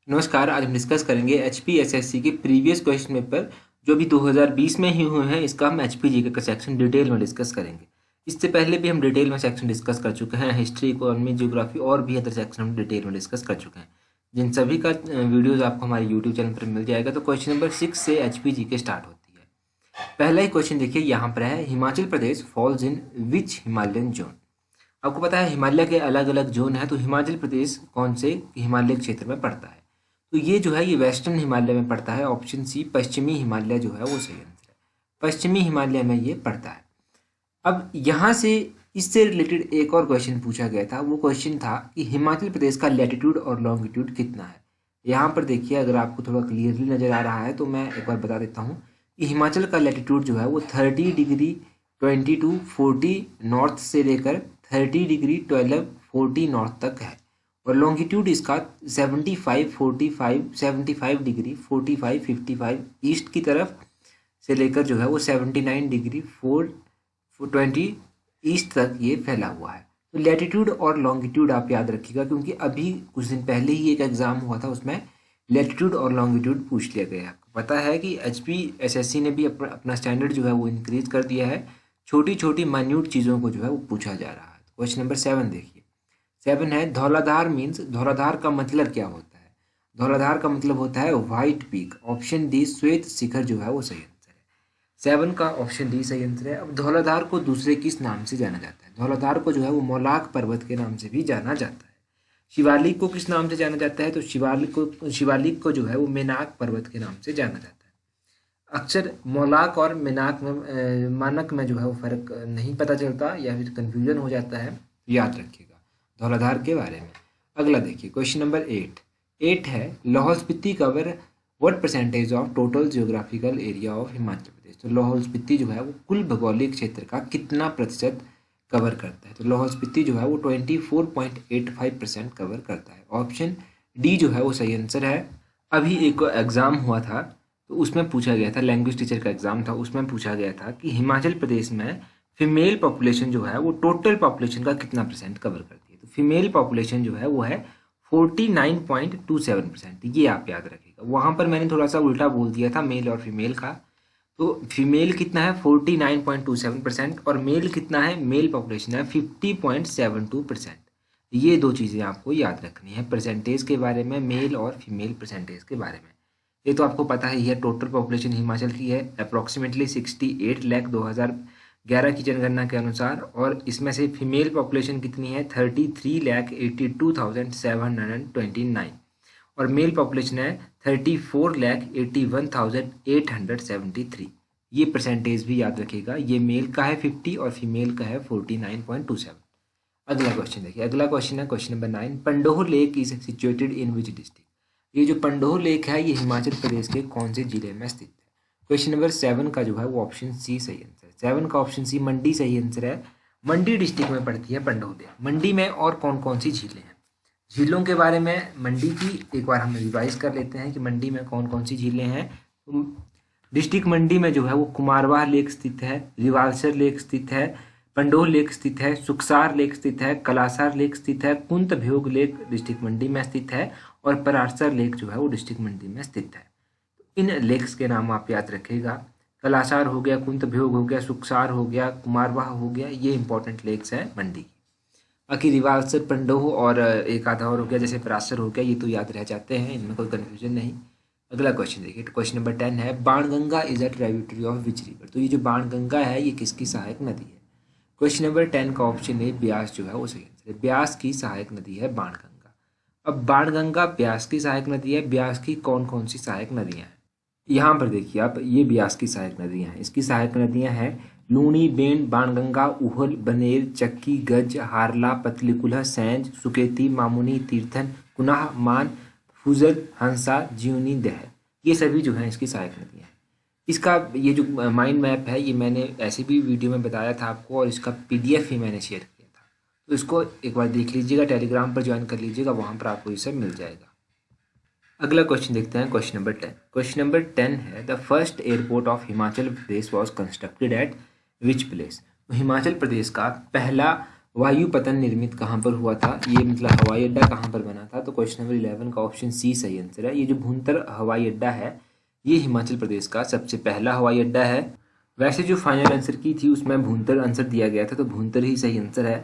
नमस्कार। आज हम डिस्कस करेंगे एचपीएसएससी के प्रीवियस क्वेश्चन पेपर जो भी 2020 में ही हुए हैं। इसका हम एचपीजीके का सेक्शन डिटेल में डिस्कस करेंगे। इससे पहले भी हम डिटेल में सेक्शन डिस्कस कर चुके हैं। हिस्ट्री, इकोनॉमी, ज्योग्राफी और भी अदर सेक्शन हम डिटेल में डिस्कस कर चुके हैं, जिन सभी का वीडियोज आपको हमारे यूट्यूब चैनल पर मिल जाएगा। तो क्वेश्चन नंबर 6 से एचपीजीके स्टार्ट होती है। पहला ही क्वेश्चन देखिए, यहाँ पर है Himachal Pradesh falls in which Himalayan zone. आपको पता है हिमालय के अलग अलग जोन है, तो हिमाचल प्रदेश कौन से हिमालय क्षेत्र में पड़ता है? तो ये जो है ये वेस्टर्न हिमालय में पड़ता है। ऑप्शन सी पश्चिमी हिमालय जो है वो सही आंसर है। पश्चिमी हिमालय में ये पड़ता है। अब यहाँ से इससे रिलेटेड एक और क्वेश्चन पूछा गया था। वो क्वेश्चन था कि हिमाचल प्रदेश का लैटिट्यूड और लॉन्गिट्यूड कितना है। यहाँ पर देखिए, अगर आपको थोड़ा क्लियरली नज़र आ रहा है तो मैं एक बार बता देता हूँ कि हिमाचल का लैटिट्यूड जो है वो 30 डिग्री 22 40 नॉर्थ से लेकर 30 डिग्री 12 40 नॉर्थ तक है, और लॉन्गिट्यूड इसका 75 45 75 डिग्री 45 55 ईस्ट की तरफ से लेकर जो है वो 79 डिग्री 420 ईस्ट तक ये फैला हुआ है। तो लैटिट्यूड और लॉन्गिट्यूड आप याद रखिएगा, क्योंकि अभी कुछ दिन पहले ही एक एग्जाम हुआ था, उसमें लैटिट्यूड और लॉन्गिट्यूड पूछ लिया गया है। आपको पता है कि एचपीएसएससी ने भी अपना स्टैंडर्ड जो है वो इंक्रीज कर दिया है। छोटी छोटी माइन्यूट चीज़ों को जो है वो पूछा जा रहा है। क्वेश्चन नंबर 7 देखिए। 7 है धौलाधार मीन्स। धौलाधार का मतलब क्या होता है? धौलाधार का मतलब होता है व्हाइट पीक। ऑप्शन डी श्वेत शिखर जो है वो सही आंसर है। 7 का ऑप्शन डी सही आंसर है। अब धौलाधार को दूसरे किस नाम से जाना जाता है? धौलाधार को जो है वो मौलाक पर्वत के नाम से भी जाना जाता है। शिवालिक को किस नाम से जाना जाता है? तो शिवालिक को जो है वो मेनाक पर्वत के नाम से जाना जाता है। अक्सर मौलाक और मेनाक में मानक में जो है वो फर्क नहीं पता चलता या फिर कंफ्यूजन हो जाता है, याद रखिएगा धौलाधार के बारे में। अगला देखिए क्वेश्चन नंबर 8 है Lahaul Spiti cover what percentage of total geographical area of Himachal Pradesh. तो लाहौल स्पीति जो है वो कुल भौगोलिक क्षेत्र का कितना प्रतिशत कवर करता है? तो लाहौल स्पीति जो है वो 24.85% कवर करता है। ऑप्शन डी जो है वो सही आंसर है। अभी एक एग्जाम हुआ था तो उसमें पूछा गया था, लैंग्वेज टीचर का एग्जाम था, उसमें पूछा गया था कि हिमाचल प्रदेश में फीमेल पॉपुलेशन जो है वो टोटल पॉपुलेशन का कितना परसेंट कवर करती है। तो फीमेल पॉपुलेशन जो है वो है 49.27%। ये आप याद रखिएगा। वहाँ पर मैंने थोड़ा सा उल्टा बोल दिया था मेल और फीमेल का। तो फीमेल कितना है 49.27% और मेल कितना है, मेल पॉपुलेशन है 50.72%। ये दो चीज़ें आपको याद रखनी है परसेंटेज के बारे में, मेल और फीमेल परसेंटेज के बारे में। ये तो आपको पता ही है। टोटल पॉपुलेशन हिमाचल की है अप्रॉक्सीमेटली 68 लाख 2011 की जनगणना के अनुसार, और इसमें से फीमेल पॉपुलेशन कितनी है 33,82,729, और मेल पॉपुलेशन है 34,81,873। ये परसेंटेज भी याद रखिएगा। ये मेल का है 50 और फीमेल का है 49.27। अगला क्वेश्चन देखिए। अगला क्वेश्चन है question number 9। Pandoh lake is situated in which district. ये जो पंडोह लेक है ये हिमाचल प्रदेश के कौन से जिले में स्थित है? क्वेश्चन नंबर 7 का जो है वो ऑप्शन सी सही आंसर है। 7 का ऑप्शन सी मंडी सही आंसर है। मंडी डिस्ट्रिक्ट में पड़ती है पंडोह लेक। मंडी में और कौन कौन सी झीलें हैं? झीलों के बारे में मंडी की एक बार हम रिवाइज कर लेते हैं कि मंडी में कौन कौन सी झीलें हैं। डिस्ट्रिक्ट मंडी में जो है वो कुमारवाह लेक स्थित है, रिवालसर लेक स्थित है, पंडोह लेक स्थित है, सुखसार लेक स्थित है, कलासार लेक स्थित है, कुंतभ्योग लेक डिस्ट्रिक्ट मंडी में स्थित है, और परारसर लेक जो है वो डिस्ट्रिक्ट मंडी में स्थित है। इन लेक्स के नाम आप याद रखिएगा। कलासार हो गया, कुंतभ्योग हो गया, सुखसार हो गया, कुमारवाह हो गया, ये इंपॉर्टेंट लेक्स हैं मंडी की। बाकी रिवालसर, पंडोह और एक आधा और हो गया जैसे परासर हो गया, ये तो याद रह जाते हैं, इनमें कोई कन्फ्यूजन नहीं। अगला क्वेश्चन देखिए। क्वेश्चन नंबर 10 है Banganga is a tributary of which river. तो ये जो बाणगंगा है ये किसकी सहायक नदी है? क्वेश्चन नंबर 10 का ऑप्शन है ब्यास जो है वो सही आंसर है। ब्यास की सहायक नदी है बाणगंगा। अब बाणगंगा ब्यास की सहायक नदी है। ब्यास की कौन कौन सी सहायक नदियाँ हैं? यहाँ पर देखिए आप, ये ब्यास की सहायक नदियाँ हैं। इसकी सहायक नदियाँ हैं लूणी, बेन, बाणगंगा, उहल, बनेर, चक्की, गज, हारला, पतलीकुल्हा, सैंज, सुकेती, मामुनी, तीर्थन, कुनाह, मान, फुजल, हंसा, जीवनी, दह। ये सभी जो हैं इसकी सहायक नदियाँ हैं। इसका ये जो माइंड मैप है ये मैंने ऐसे भी वीडियो में बताया था आपको, और इसका PDF ही मैंने शेयर किया था, तो इसको एक बार देख लीजिएगा। टेलीग्राम पर ज्वाइन कर लीजिएगा, वहाँ पर आपको ये सब मिल जाएगा। अगला क्वेश्चन देखते हैं क्वेश्चन नंबर 10। क्वेश्चन नंबर 10 है the first airport of Himachal Pradesh was constructed at which place. तो हिमाचल प्रदेश का पहला वायु पतन निर्मित कहाँ पर हुआ था, ये मतलब हवाई अड्डा कहाँ पर बना था, तो क्वेश्चन नंबर 11 का ऑप्शन सी सही आंसर है। ये जो भूंतर हवाई अड्डा है ये हिमाचल प्रदेश का सबसे पहला हवाई अड्डा है। वैसे जो फाइनल आंसर की थी उसमें भूंतर आंसर दिया गया था, तो भूंतर ही सही आंसर है।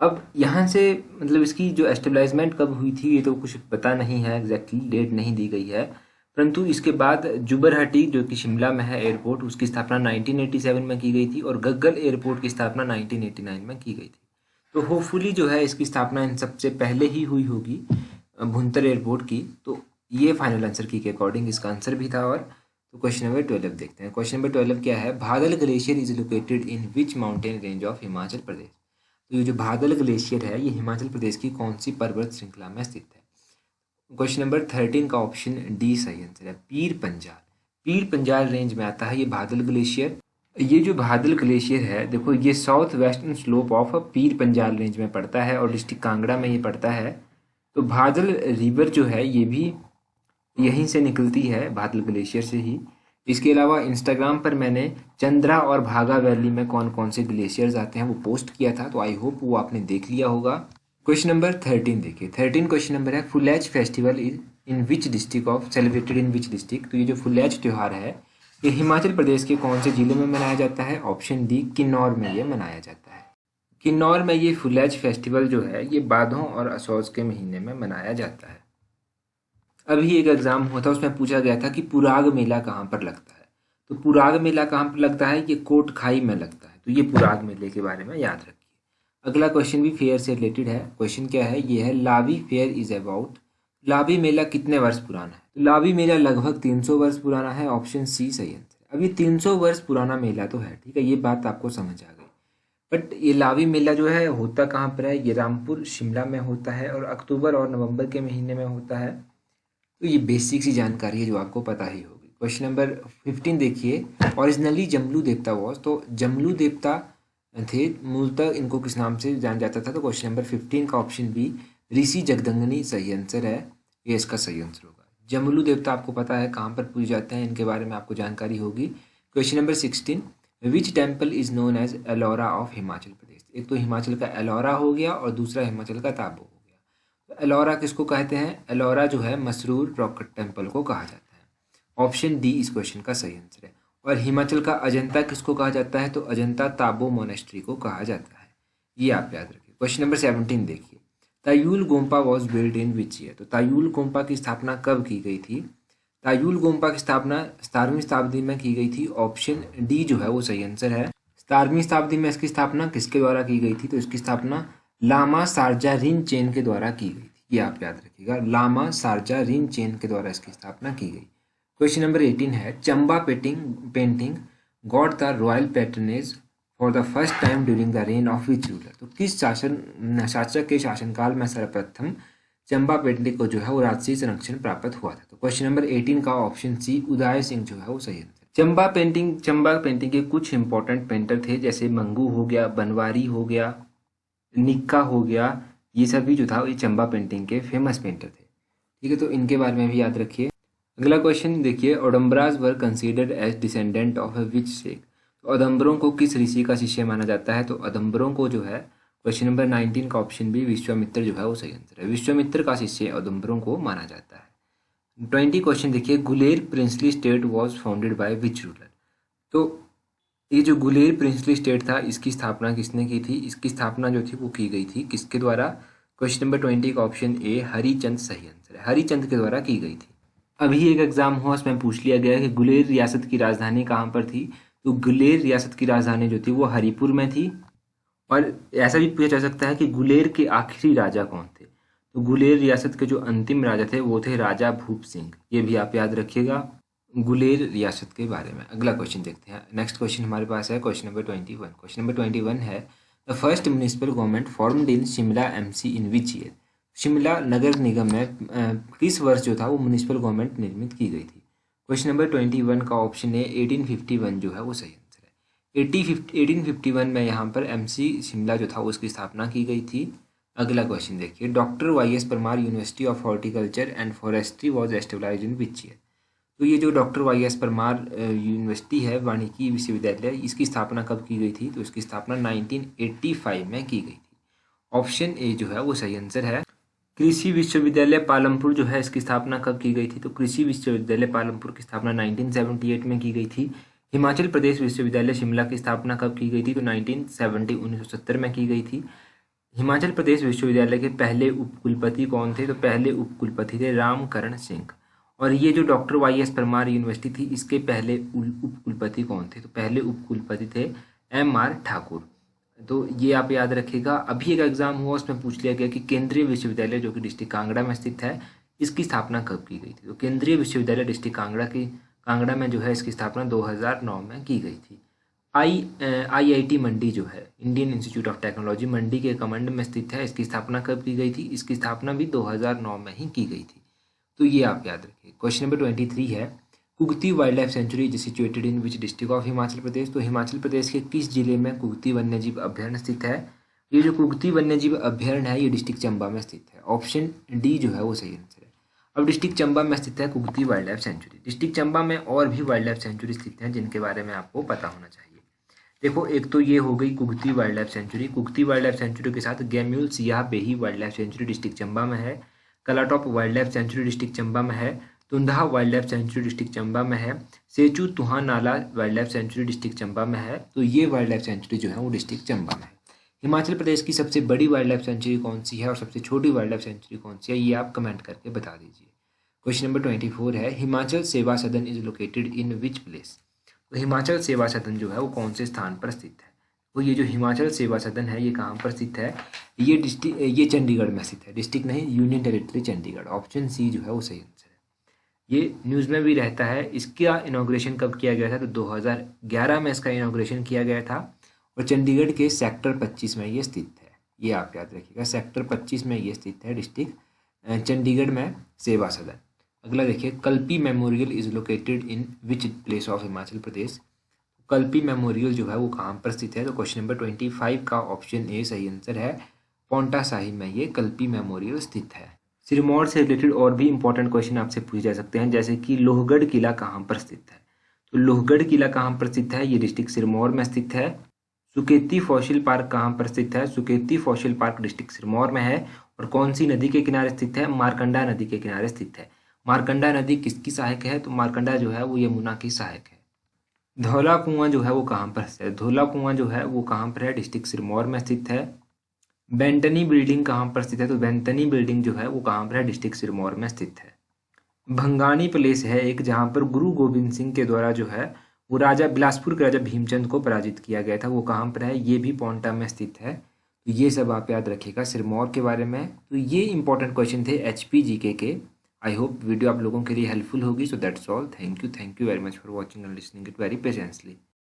अब यहाँ से मतलब इसकी जो एस्टेब्लिशमेंट कब हुई थी ये तो कुछ पता नहीं है, एग्जैक्टली डेट नहीं दी गई है, परंतु इसके बाद जुबरहटी जो कि शिमला में है एयरपोर्ट, उसकी स्थापना 1987 में की गई थी और गग्गल एयरपोर्ट की स्थापना 1989 में की गई थी। तो होपफुली जो है इसकी स्थापना इन सबसे पहले ही हुई होगी भुंतर एयरपोर्ट की। तो ये फाइनल आंसर की के अकॉर्डिंग इसका आंसर भी था। और तो क्वेश्चन नंबर 12 देखते हैं। क्वेश्चन नंबर 12 क्या है, Bhadal glacier is located in which mountain range of Himachal Pradesh. तो ये जो भादल ग्लेशियर है ये हिमाचल प्रदेश की कौन सी पर्वत श्रृंखला में स्थित है। क्वेश्चन नंबर 13 का ऑप्शन डी सही आंसर है, पीर पंजाल। पीर पंजाल रेंज में आता है ये भादल ग्लेशियर। ये जो भादल ग्लेशियर है देखो ये south western slope of Pir Panjal range में पड़ता है और डिस्ट्रिक्ट कांगड़ा में ये पड़ता है। तो भादल रिवर जो है ये भी यहीं से निकलती है, भादल ग्लेशियर से ही। इसके अलावा इंस्टाग्राम पर मैंने चंद्रा और भागा वैली में कौन कौन से ग्लेशियर्स आते हैं वो पोस्ट किया था, तो आई होप वो आपने देख लिया होगा। क्वेश्चन नंबर 13 देखिए, 13 क्वेश्चन नंबर है, Phulaich festival is in which district of celebrated in which district. तो ये जो फुलेज त्यौहार है ये हिमाचल प्रदेश के कौन से जिले में मनाया जाता है, ऑप्शन डी किन्नौर में ये मनाया जाता है। किन्नौर में ये फुलेज फेस्टिवल जो है ये बाधों और असौज के महीने में मनाया जाता है। अभी एक एग्जाम हुआ था उसमें पूछा गया था कि पुराग मेला कहाँ पर लगता है। तो पुराग मेला कहाँ पर लगता है, ये कोट खाई में लगता है। तो ये पुराग मेले के बारे में याद रखिए। अगला क्वेश्चन भी फेयर से रिलेटेड है। क्वेश्चन क्या है, ये है लावी फेयर इज अबाउट। लावी मेला कितने वर्ष पुराना है। तो लावी मेला लगभग 300 वर्ष पुराना है, ऑप्शन सी सही आंसर है। अब ये 300 वर्ष पुराना मेला तो है, ठीक है, ये बात आपको समझ आ गई। बट ये लावी मेला जो है होता कहाँ पर है, ये रामपुर शिमला में होता है और अक्टूबर और नवंबर के महीने में होता है। तो ये बेसिक सी जानकारी है जो आपको पता ही होगी। क्वेश्चन नंबर 15 देखिए, ओरिजिनली जमलू देवता वॉज। तो जमलू देवता थे, मूलतः इनको किस नाम से जाना जाता था। तो क्वेश्चन नंबर 15 का ऑप्शन बी ऋषि जगदंगनी सही आंसर है, ये इसका सही आंसर होगा। जमलू देवता आपको पता है कहाँ पर पूजे जाते हैं, इनके बारे में आपको जानकारी होगी। Question number 16, which temple is known as Ellora of Himachal Pradesh. एक तो हिमाचल का एलोरा हो गया और दूसरा हिमाचल का ताबो हो गया। तो एलोरा किसको कहते हैं, एलोरा जो है मसरूर रॉक टेम्पल को कहा जाता है, ऑप्शन डी इस क्वेश्चन का सही आंसर है। और हिमाचल का अजंता किसको कहा जाता है, तो अजंता ताबो मोनेस्ट्री को कहा जाता है, ये आप याद रखिए। क्वेश्चन नंबर 17 देखिए, Tayul Gompa was build in which year. तो तायुल गोम्पा की स्थापना कब की गई थी। तायुल गोम्पा की स्थापना 17वीं शताब्दी में की गई थी, ऑप्शन डी जो है वो सही आंसर है। 17वीं शताब्दी में इसकी स्थापना किसके द्वारा की गई थी, तो इसकी स्थापना लामा सारजा रिनचेन के द्वारा की गई थी, ये आप याद रखिएगा, लामा सारजा रिनचेन के द्वारा इसकी स्थापना की गई। क्वेश्चन नंबर 18 है, Chamba painting got the royal patronage for the first time during the reign of which ruler. तो किस शासक के शासनकाल में सर्वप्रथम चंबा पेंटिंग को जो है वो राजसी संरक्षण प्राप्त हुआ था। तो क्वेश्चन नंबर 18 का ऑप्शन सी उदय सिंह जो है वो सही आंसर। चंबा पेंटिंग के कुछ इंपॉर्टेंट पेंटर थे, जैसे मंगू हो गया, बनवारी हो गया, निक्का हो गया, ये सभी जो था ये चंबा पेंटिंग के फेमस पेंटर थे, ठीक है, तो इनके बारे में भी याद रखिए। अगला क्वेश्चन देखिए, Audumbaras were considered as descendant of which शेख। तो अदम्बरों को किस ऋषि का शिष्य माना जाता है, तो अदम्बरों को जो है क्वेश्चन नंबर 19 का ऑप्शन बी विश्वामित्र जो है वो सही आंसर है, विश्वामित्र का शिष्य अदम्बरों को माना जाता है। 20 क्वेश्चन देखिए, Guler princely state was founded by which ruler. तो ये जो गुलेर प्रिंसली स्टेट था इसकी स्थापना किसने की थी, इसकी स्थापना जो थी वो की गई थी किसके द्वारा, क्वेश्चन नंबर 20 का ऑप्शन ए हरिचंद सही आंसर है, हरिचंद के द्वारा की गई थी। अभी एक एग्जाम हुआ उसमें पूछ लिया गया कि गुलेर रियासत की राजधानी कहाँ पर थी। तो गुलेर रियासत की राजधानी जो थी वो हरिपुर में थी। और ऐसा भी पूछा जा सकता है कि गुलेर के आखिरी राजा कौन थे। तो गुलेर रियासत के जो अंतिम राजा थे वो थे राजा भूप सिंह, ये भी आप याद रखिएगा गुलेर रियासत के बारे में। अगला क्वेश्चन देखते हैं। नेक्स्ट क्वेश्चन हमारे पास है क्वेश्चन नंबर 21। क्वेश्चन नंबर 21 है, the first municipal government formed in Shimla MC in which year. Shimla नगर निगम में किस वर्ष जो था वो म्यूनिसिपल गवर्नमेंट निर्मित की गई थी। क्वेश्चन नंबर 21 का ऑप्शन है 1851 जो है वो सही आंसर है। 1851 में यहाँ पर एमसी शिमला जो था उसकी स्थापना की गई थी। अगला क्वेश्चन देखिए, doctor Y S. Parmar university of horticulture and forestry was established in which year. तो ये जो डॉक्टर वाई.एस. परमार यूनिवर्सिटी है, वानिकी विश्वविद्यालय, इसकी स्थापना कब की गई थी, तो इसकी स्थापना 1985 में की गई थी। ऑप्शन ए जो है वो सही आंसर है। कृषि विश्वविद्यालय पालमपुर जो है इसकी स्थापना कब की गई थी? तो कृषि विश्वविद्यालय पालमपुर की स्थापना 1978 में की गई थी। हिमाचल प्रदेश विश्वविद्यालय शिमला की स्थापना कब की गई थी? तो 1970 में की गई थी। हिमाचल प्रदेश विश्वविद्यालय के पहले उपकुलपति कौन थे? तो पहले उपकुलपति थे रामकरण सिंह। और ये जो doctor Y S Parmar university थी इसके पहले उपकुलपति कौन थे? तो पहले उपकुलपति थे एम आर ठाकुर। तो ये आप याद रखिएगा। अभी एक एग्जाम हुआ उसमें पूछ लिया गया कि केंद्रीय विश्वविद्यालय जो कि डिस्ट्रिक्ट कांगड़ा में स्थित है इसकी स्थापना कब की गई थी? तो केंद्रीय विश्वविद्यालय डिस्ट्रिक्ट कांगड़ा में जो है इसकी स्थापना 2009 में की गई थी। IIT मंडी जो है इंडियन इंस्टीट्यूट ऑफ टेक्नोलॉजी मंडी के कमंड में स्थित है, इसकी स्थापना कब की गई थी? इसकी स्थापना भी 2009 में ही की गई थी। तो ये आप याद रखिए। क्वेश्चन नंबर 23 है, Kugti wild life sanctuary is situated in which district of Himachal Pradesh? तो हिमाचल प्रदेश के किस जिले में कुगती वन्यजीव अभ्यारण्य स्थित है? ये जो कुगती वन्यजीव अभ्यारण्य है ये डिस्ट्रिक्ट चंबा में स्थित है। ऑप्शन डी जो है वो सही आंसर है। अब डिस्ट्रिक्ट चंबा में स्थित है Kugti wild life sanctuary. District Chamba में और भी वाइल्ड लाइफ सेंचुरी स्थित हैं जिनके बारे में आपको पता होना चाहिए। देखो, एक तो ये हो गई Kugti wild life sanctuary. Kugti wild life sanctuary के साथ Gamgul Siyabehi wild life sanctuary district Chamba में है। Kalatop wild life sanctuary district Chamba में है। Tundah wild life sanctuary district Chamba में है। Sechu Tuan Nala wild life sanctuary district Chamba में है। तो ये वाइल्ड लाइफ सेंचुरी जो है वो डिस्ट्रिक्ट चंबा में है। हिमाचल प्रदेश की सबसे बड़ी वाइल्ड लाइफ सेंचुरी कौन सी है और सबसे छोटी वाइल्ड लाइफ सेंचुरी कौन सी है, ये आप कमेंट करके बता दीजिए। क्वेश्चन नंबर 24 है, हिमाचल सेवा सदन is located in which place? तो हिमाचल सेवा सदन जो है वो कौन से स्थान पर स्थित है? तो ये जो हिमाचल सेवा सदन है ये कहाँ पर स्थित है? ये चंडीगढ़ में स्थित है। डिस्ट्रिक्ट नहीं, union territory Chandigarh. Option C जो है वो सही आंसर है। ये न्यूज़ में भी रहता है। इसका इनॉग्रेशन कब किया गया था? तो 2011 में इसका इनॉग्रेशन किया गया था और चंडीगढ़ के सेक्टर 25 में ये स्थित है। ये आप याद रखिएगा, सेक्टर 25 में ये स्थित है डिस्ट्रिक्ट चंडीगढ़ में सेवा सदन। अगला देखिए, Kalpi memorial is located in which place of Himachal Pradesh? Kalpi memorial जो है वो कहाँ पर स्थित है? तो क्वेश्चन नंबर 25 का ऑप्शन ए सही आंसर है। पोंटा साहिब में ये कल्पी मेमोरियल स्थित है। सिरमौर से रिलेटेड और भी इंपॉर्टेंट क्वेश्चन आपसे पूछे जा सकते हैं, जैसे कि लोहगढ़ किला कहाँ पर स्थित है? तो लोहगढ़ किला कहाँ पर स्थित है? ये डिस्ट्रिक्ट सिरमौर में स्थित है। सुकेती फॉसिल पार्क कहाँ पर स्थित है? Suketi fossil park district Sirmaur में है। और कौन सी नदी के किनारे स्थित है? मारकंडा नदी के किनारे स्थित है। मारकंडा नदी किसकी सहायक है? तो मारकंडा जो है वो यमुना की सहायक है। धौला कुआं जो है वो कहाँ पर स्थित है? धौला कुआं जो है वो कहाँ पर है? डिस्ट्रिक्ट सिरमौर में स्थित है। बेंटनी बिल्डिंग कहाँ पर स्थित है? तो बेंटनी बिल्डिंग जो है वो कहाँ पर है? डिस्ट्रिक्ट सिरमौर में स्थित है। भंगानी प्लेस है एक, जहाँ पर गुरु गोविंद सिंह के द्वारा जो है वो राजा बिलासपुर के राजा भीमचंद को पराजित किया गया था। वो कहाँ पर है? ये भी पोंटा में स्थित है। तो ये सब आप याद रखिएगा सिरमौर के बारे में। तो ये इंपॉर्टेंट क्वेश्चन थे HP GK के। आई होप वीडियो आप लोगों के लिए हेल्पफुल होगी। So that's all. Thank you very much for watching and listening it very patiently.